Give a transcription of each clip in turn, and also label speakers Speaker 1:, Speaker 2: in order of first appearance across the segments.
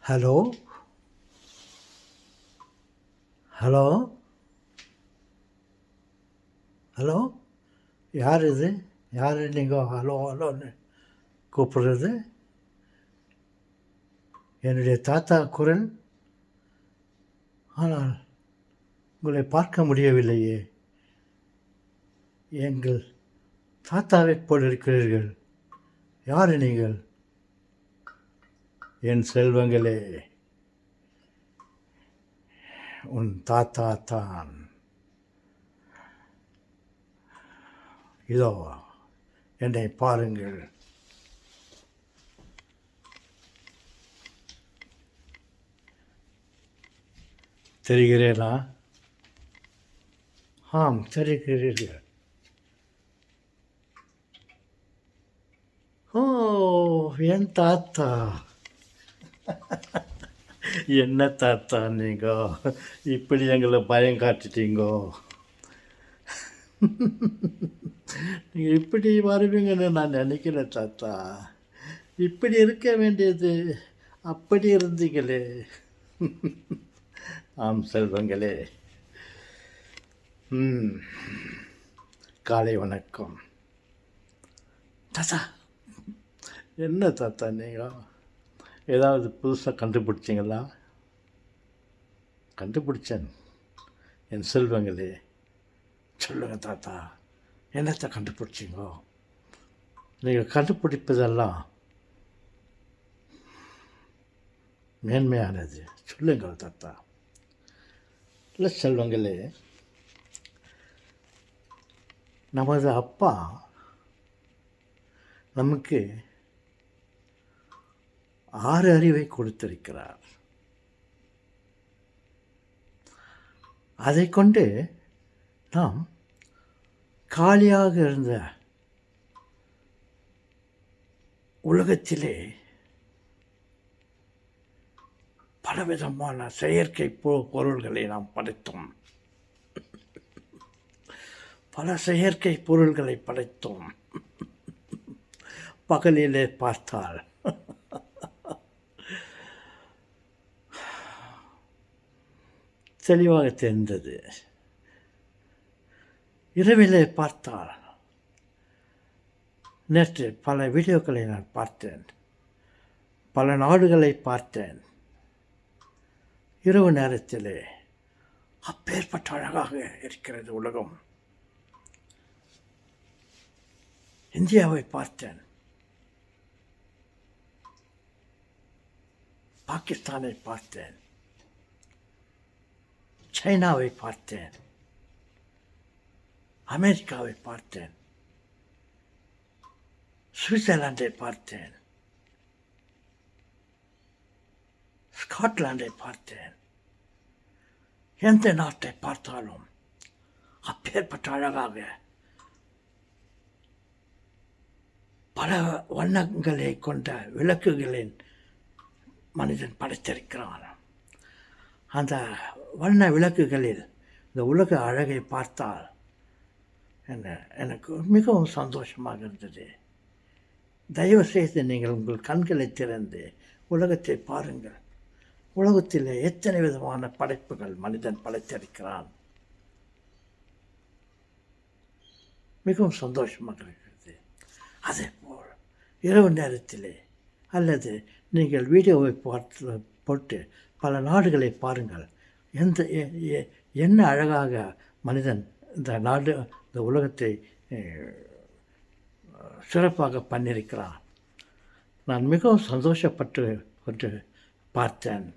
Speaker 1: Hello hello hello யார் இது? யார் நீங்கள் ஹலோ ஹலோன்னு கூப்பிடுறது? என்னுடைய தாத்தா குரல், ஆனால் உங்களை பார்க்க முடியவில்லையே. எங்கள் தாத்தாவைப் போல் இருக்கிறீர்கள். யார் நீங்கள்? என் செல்வங்களே, உன் தாத்தா தான். இதோ என்னை பாருங்கள். தெரிகிறேனா? ஆம், தெரிகிறீர்கள். ஓ, என் தாத்தா. என்ன தாத்தா நீங்கோ இப்படி எங்களை பயம் காட்டுட்டீங்கோ? நீங்கள் இப்படி வருவீங்கன்னு நான் நினைக்கல தாத்தா. இப்படி இருக்க வேண்டியது அப்படி இருந்தீங்களே. ஆம் செல்வங்களே, காலை வணக்கம். தாத்தா, என்ன தாத்தா நீங்கள் ஏதாவது புதுசாக கண்டுபிடிச்சிங்களா? கண்டுபிடிச்சேன். என் செல்வங்களே, சொல்லுங்கள் தாத்தா, என்னத்தை கண்டுபிடிச்சிங்கோ? நீங்கள் கண்டுபிடிப்பதெல்லாம் மேன்மையானது. சொல்லுங்கள் தாத்தா. இல்லை செல்வங்களே, நமது அப்பா நமக்கு 6 அறிவை கொடுத்திருக்கிறார். அதை கொண்டு நாம் காலியாக இருந்த உலகத்திலே பலவிதமான செயற்கை பொருள்களை நாம் படைத்தோம். பல செயற்கை பொருள்களை படைத்தோம். பகலிலே பார்த்தால் தெளிவாக தெரிந்தது. இரவிலே பார்த்தால், நேற்று பல வீடியோக்களை நான் பார்த்தேன், பல நாடுகளை பார்த்தேன். இரவு நேரத்திலே அப்பேற்பட்ட அழகாக இருக்கிறது உலகம். இந்தியாவை பார்த்தேன், பாகிஸ்தானை பார்த்தேன், சைனாவை பார்த்தேன், அமெரிக்காவை பார்த்தேன், சுவிட்சர்லாண்டை பார்த்தேன், ஸ்காட்லாண்டை பார்த்தேன். எந்த நாட்டை பார்த்தாலும் அப்பேற்பட்ட அழகாக பல வண்ணங்களை கொண்ட விளக்குகளின் மனிதன் படைத்திருக்கிறான். அந்த வண்ண விளக்குகளில் இந்த உலக அழகை பார்த்தால் எனக்கு மிகவும் சந்தோஷமாக இருந்தது. தயவு செய்து நீங்கள் உங்கள் கண்களை திறந்து உலகத்தை பாருங்கள். உலகத்தில் எத்தனை விதமான படைப்புகள் மனிதன் படைத்திருக்கிறான். மிகவும் சந்தோஷமாக இருக்கிறது. அதேபோல் இரவு நேரத்திலே அல்லது நீங்கள் வீடியோவை போட்டு பல நாடுகளை பாருங்கள். என்ன அழகாக மனிதன் இந்த நாடு, இந்த உலகத்தை சிறப்பாக பண்ணியிருக்கிறான். நான் மிகவும் சந்தோஷப்பட்டு பார்த்தேன்.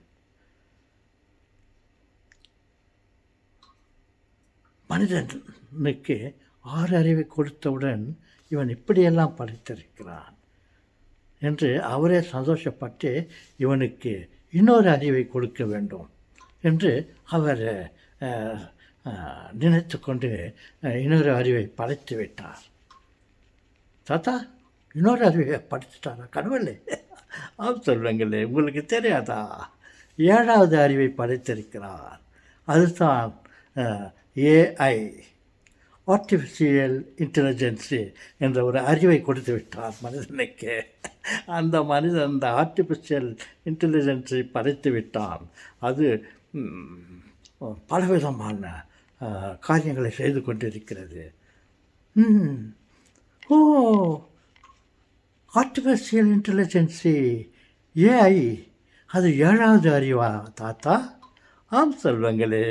Speaker 1: மனிதனுக்கு 6 அறிவை கொடுத்தவுடன் இவன் இப்படியெல்லாம் படைத்திருக்கிறான் என்று அவரே சந்தோஷப்பட்டு இவனுக்கு இன்னொரு அறிவை கொடுக்க வேண்டும் என்று அவர் நினைத்து கொண்டு இன்னொரு அறிவை படைத்து விட்டார். தாத்தா, இன்னொரு அறிவை படைத்துட்டாரா கடவுளே? ஆம் சொல்லுங்களே, உங்களுக்கு தெரியாதா? 7வது அறிவை படைத்திருக்கிறார். அதுதான் ஏஐ, ஆர்டிஃபிஷியல் இன்டெலிஜென்ஸு என்ற ஒரு அறிவை கொடுத்து விட்டார் மனிதனுக்கு. அந்த மனிதன் அந்த ஆர்டிஃபிஷியல் இன்டெலிஜென்ஸை படைத்து விட்டான். அது பலவிதமான காரியங்களை செய்து கொண்டிருக்கிறது. ஓ, ஆர்டிஃபிஷியல் இன்டெலிஜென்ஸு ஏஐ அது 7வது அறிவா தாத்தா? ஆம் செல்வங்களே,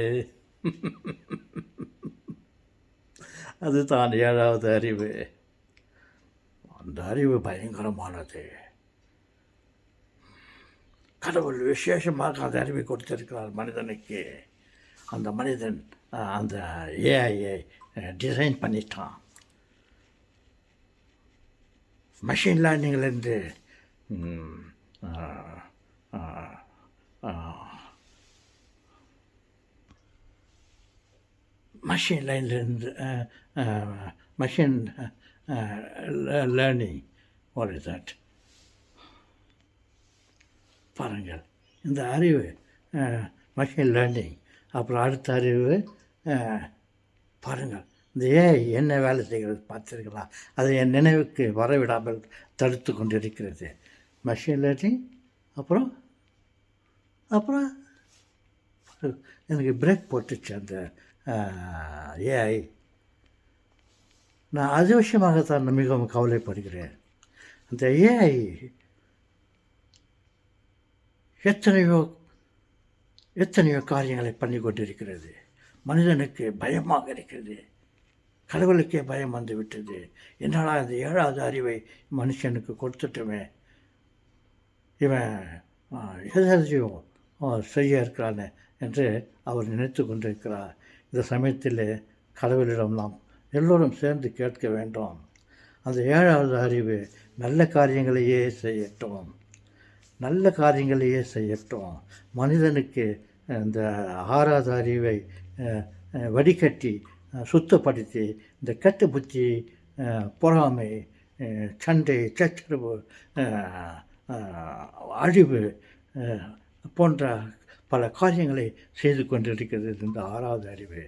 Speaker 1: அதுதான் 7வது அறிவு. அந்த அறிவு பயங்கரமானது. கடவுள் விசேஷமாக அந்த அறிவை கொடுத்திருக்கிறார் மனிதனுக்கு. அந்த மனிதன் அந்த ஏஐயை டிசைன் பண்ணிட்டான். மெஷின் லேர்னிங்லேருந்து மெஷின் லைன்லேருந்து machine learning what is that? பாருங்கள், இந்த அறிவு மெஷின் லேர்னிங். அப்புறம் அடுத்த அறிவு பாருங்கள், இந்த ஏஐ என்ன வேலை செய்கிறது பார்த்துருங்களா? அதை என் நினைவுக்கு வரவிடாமல் தடுத்து கொண்டிருக்கிறது. மெஷின் லேர்னிங் அப்புறம் எனக்கு பிரேக் போட்டுச்சு அந்த ஏஐ. நான் அது விஷயமாகத்தான் மிகவும் கவலைப்படுகிறேன். அந்த ஏஐ எத்தனையோ காரியங்களை பண்ணி கொண்டிருக்கிறது. மனிதனுக்கு பயமாக இருக்கிறது. கடவுளுக்கே பயம் வந்து விட்டது. என்னடா இந்த 7வது அறிவை மனுஷனுக்கு கொடுத்துட்டோமே, இவன் எதையோ செய்ய இருக்கிறானே என்று அவர் நினைத்து கொண்டிருக்கிறார். இந்த சமயத்தில் கடவுளிடம் நாம் எல்லோரும் சேர்ந்து கேட்க வேண்டும். அந்த 7வது அறிவு நல்ல காரியங்களையே செய்யட்டும், நல்ல காரியங்களையே செய்யட்டும். மனிதனுக்கு இந்த 6வது அறிவை வடிகட்டி சுத்தப்படுத்தி இந்த கெட்ட புத்தி, பொறாமை, சண்டை, சச்சரவு, அழிவு போன்ற பல காரியங்களை செய்து கொண்டிருக்கிறது இந்த 6வது அறிவு.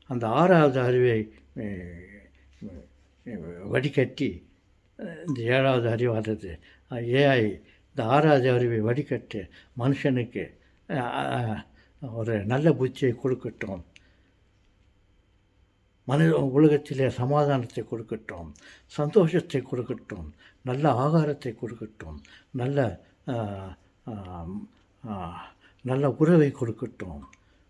Speaker 1: அந்த 6வது அறிவை வடிகட்டி இந்த 7வது அறிவானது ஏஐ இந்த 6வது அறிவை வடிகட்டு மனுஷனுக்கு ஒரு நல்ல புத்தியை கொடுக்கட்டும். உலகத்திலே சமாதானத்தை கொடுக்கட்டும், சந்தோஷத்தை கொடுக்கட்டும், நல்ல ஆகாரத்தை கொடுக்கட்டும், நல்ல உறவை கொடுக்கட்டும்.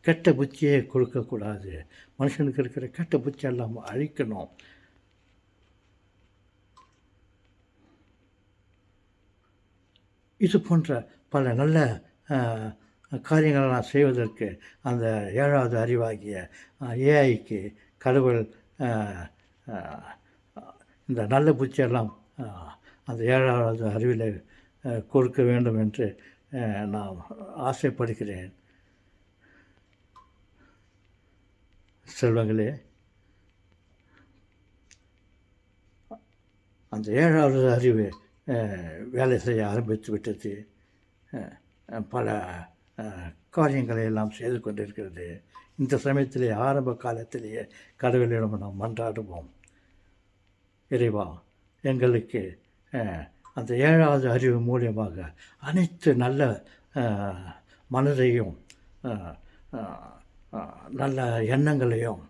Speaker 1: கெட்ட புத்தியே கொடுக்கக்கூடாது. மனுஷனுக்கு இருக்கிற கெட்ட புத்தியெல்லாம் அழிக்கணும். இது போன்ற பல நல்ல காரியங்களெல்லாம் செய்வதற்கு அந்த 7வது அறிவாகிய ஏஐக்கு கடவுள் இந்த நல்ல புத்தியெல்லாம் அந்த 7வது அறிவில் கொடுக்க வேண்டும் என்று நான் ஆசைப்படுகிறேன். செல்வங்களே, அந்த 7வது அறிவு வேலை செய்ய ஆரம்பித்து விட்டது. பல காரியங்களை எல்லாம் செய்து கொண்டிருக்கிறது. இந்த சமயத்திலே ஆரம்ப காலத்திலேயே கடவுளிடம் நாம் மன்றாடுவோம். இறைவா, எங்களுக்கு அந்த 7வது அறிவு மூலியமாக அனைத்து நல்ல மனதையும் நல்ல எண்ணங்களையும்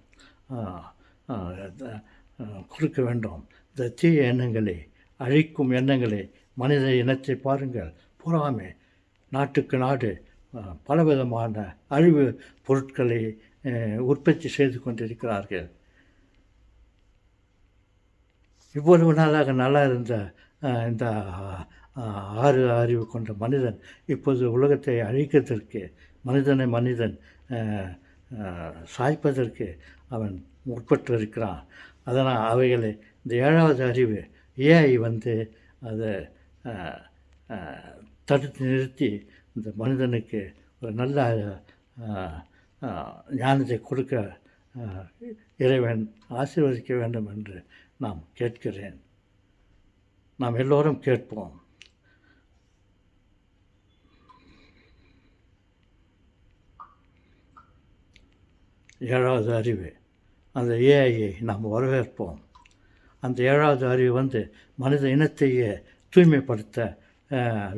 Speaker 1: கொடுக்க வேண்டும். இந்த தீய எண்ணங்களை, அழிக்கும் எண்ணங்களை, மனித இனத்தை பாருங்கள், பொறாமை, நாட்டுக்கு நாடு பலவிதமான அழிவு பொருட்களை உற்பத்தி செய்து கொண்டிருக்கிறார்கள். இவ்வளவு நாளாக நல்லா இருந்த இந்த 6 அறிவு கொண்ட மனிதன் இப்போது உலகத்தை அழிக்கிறதற்கு, மனிதன் சாய்ப்பதற்கு அவன் முற்பட்டிருக்கிறான். அதனால் அவைகளை இந்த 7வது அறிவு ஏஐ அதை தடுத்து நிறுத்தி இந்த மனிதனுக்கு ஒரு நல்ல ஞானத்தை கொடுக்க இறைவன் ஆசீர்வதிக்க வேண்டும் என்று நாம் கேட்கிறேன். நாம் எல்லோரும் கேட்போம். ஏழாவது அறிவு அந்த ஏஐயை நாம் வரவேற்போம். அந்த 7வது அறிவு வந்து மனித இனத்தையே தூய்மைப்படுத்த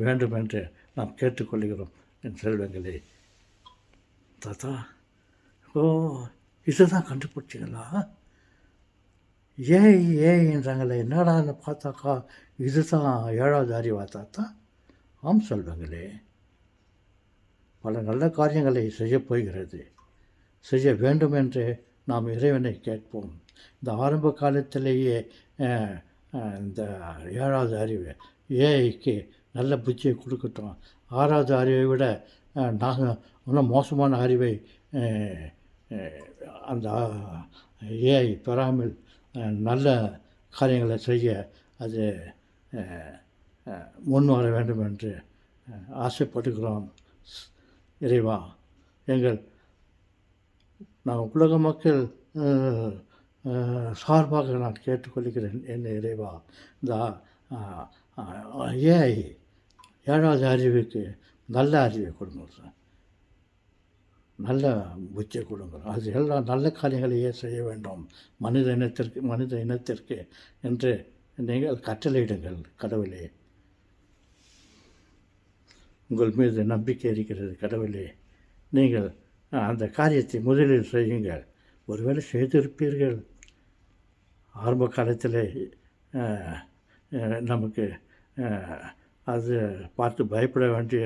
Speaker 1: வேண்டும் என்று நாம் கேட்டுக்கொள்கிறோம். என் செல்வங்களே, தாத்தா, ஓ, இதை தான் கண்டுபிடிச்சிங்களா? ஏஐ ஏஐன்றாங்களே, என்னடான்னு பார்த்தாக்கா இது தான் 7வது அறிவா தாத்தா? ஆம் செல்வங்களே, பல நல்ல காரியங்களை செய்யப் போகிறது. செய்ய வேண்டும் என்று நாம் இறைவனை கேட்போம். இந்த ஆரம்ப காலத்திலேயே இந்த 7வது அறிவு ஏஐக்கு நல்ல புத்தியை கொடுக்கட்டும். 6வது அறிவை விட நாங்கள் இன்னும் மோசமான அறிவை அந்த ஏஐ பெறாமல் நல்ல காரியங்களை செய்ய அது முன் வர வேண்டும் என்று ஆசைப்படுகிறோம். இறைவா, நான் உலக மக்கள் சார்பாக நான் கேட்டுக்கொள்கிறேன். என் இறைவா, இந்த ஏஐ 7வது அறிவுக்கு நல்ல அறிவை கொடுங்க சார், நல்ல புத்தியை கொடுங்க. அது எல்லாம் நல்ல காரியங்களையே செய்ய வேண்டும் மனித இனத்திற்கு என்று நீங்கள் கட்டளையிடுங்கள். கடவுளே, உங்கள் மீது நம்பிக்கை இருக்கிறது. கடவுளே, நீங்கள் அந்த காரியத்தை முதலில் செய்யுங்கள். ஒருவேளை செய்திருப்பீர்கள். ஆரம்ப காலத்தில் நமக்கு அது பார்த்து பயப்பட வேண்டிய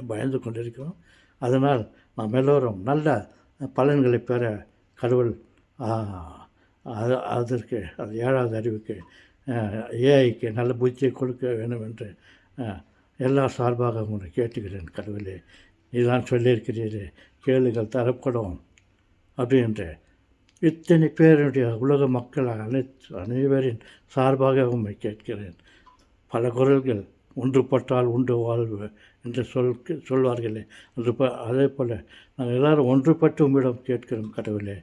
Speaker 1: பயந்து கொண்டிருக்கிறோம். அதனால் நாம் எல்லோரும் நல்ல பலன்களை பெற கடவுள் அதற்கு அது 7வது அறிவுக்கு ஏஐக்கு நல்ல புத்தியை கொடுக்க வேண்டும் என்று எல்லா சார்பாக உங்களை கேட்டுக்கிறேன். கடவுளே, இதுதான் சொல்லியிருக்கிறீர்கள், கேளுங்கள் தரப்படும் அப்படின்ட்டு இத்தனை பேருடைய உலக மக்கள் அனைவரின் சார்பாக உண்மை கேட்கிறேன். பல குரல்கள் ஒன்றுபட்டால் உண்டு வாழ்வு என்று சொல்வார்களே, அதே போல் நாங்கள் எல்லோரும் ஒன்றுபட்டு உம்மிடம் கேட்கிறோம். கடவுளே,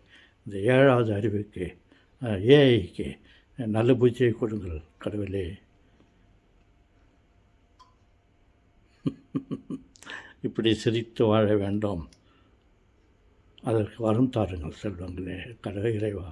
Speaker 1: இந்த 7வது அறிவுக்கு ஏஐக்கு நல்ல புத்தியை கொடுங்கள். கடவுளே, இப்படி சிரித்து வாழ வேண்டும். அதற்கு வரம் தாருங்கள் செல்வங்களே. கடவுள் இறைவா.